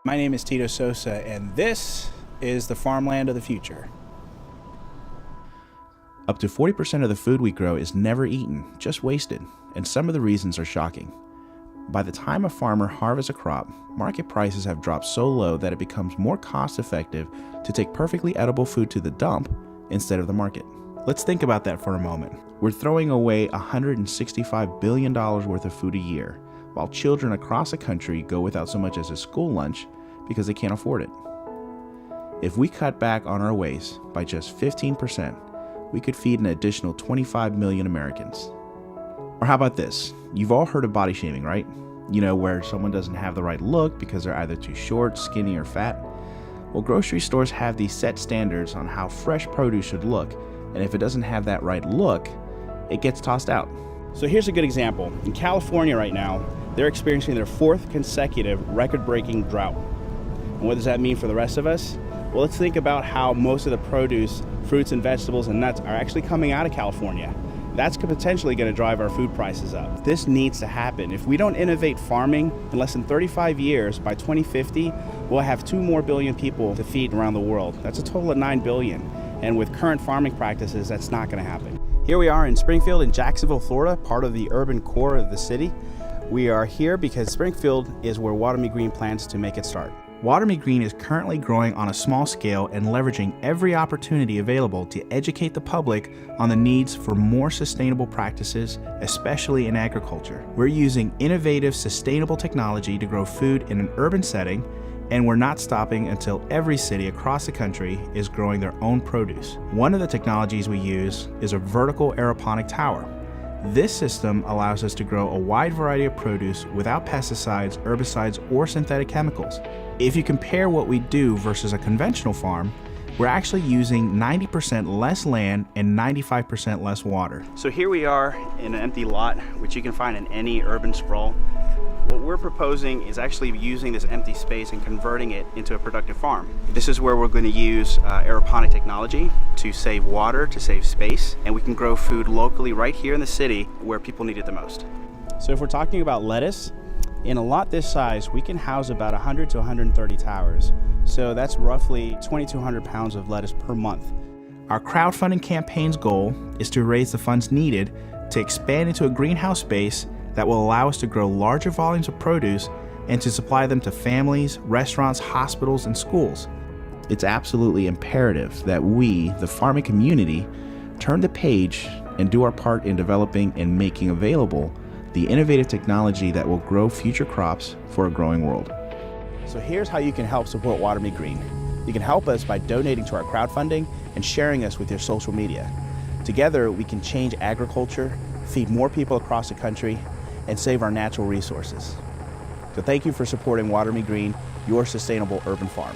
My name is Tito Sosa, and this is the farmland of the future. Up to 40% of the food we grow is never eaten, just wasted, and some of the reasons are shocking. By the time a farmer harvests a crop, market prices have dropped so low that it becomes more cost-effective to take perfectly edible food to the dump instead of the market. Let's think about that for a moment. We're throwing away $165 billion worth of food a year, while children across the country go without so much as a school lunch because they can't afford it. If we cut back on our waste by just 15%, we could feed an additional 25 million Americans. Or how about this? You've all heard of body shaming, right? You know, where someone doesn't have the right look because they're either too short, skinny, or fat. Well, grocery stores have these set standards on how fresh produce should look, and if it doesn't have that right look, it gets tossed out. So here's a good example. In California right now, they're experiencing their 4th consecutive record-breaking drought. And what does that mean for the rest of us? Well, let's think about how most of the produce, fruits and vegetables and nuts are actually coming out of California. That's potentially going to drive our food prices up. This needs to happen. If we don't innovate farming, in less than 35 years, by 2050, we'll have 2 more billion people to feed around the world. That's a total of 9 billion. And with current farming practices, that's not going to happen. Here we are in Springfield in Jacksonville, Florida, part of the urban core of the city. We are here because Springfield is where Water Me Green plans to make its start. Water Me Green is currently growing on a small scale and leveraging every opportunity available to educate the public on the needs for more sustainable practices, especially in agriculture. We're using innovative, sustainable technology to grow food in an urban setting, and we're not stopping until every city across the country is growing their own produce. One of the technologies we use is a vertical aeroponic tower. This system allows us to grow a wide variety of produce without pesticides, herbicides, or synthetic chemicals. If you compare what we do versus a conventional farm, we're actually using 90% less land and 95% less water. So here we are in an empty lot, which you can find in any urban sprawl. What we're proposing is actually using this empty space and converting it into a productive farm. This is where we're going to use aeroponic technology to save water, to save space, and we can grow food locally right here in the city where people need it the most. So if we're talking about lettuce, in a lot this size, we can house about 100 to 130 towers. So that's roughly 2,200 pounds of lettuce per month. Our crowdfunding campaign's goal is to raise the funds needed to expand into a greenhouse space that will allow us to grow larger volumes of produce and to supply them to families, restaurants, hospitals, and schools. It's absolutely imperative that we, the farming community, turn the page and do our part in developing and making available the innovative technology that will grow future crops for a growing world. So here's how you can help support Water Me Green. You can help us by donating to our crowdfunding and sharing us with your social media. Together, we can change agriculture, feed more people across the country, and save our natural resources. So thank you for supporting Water Me Green, your sustainable urban farm.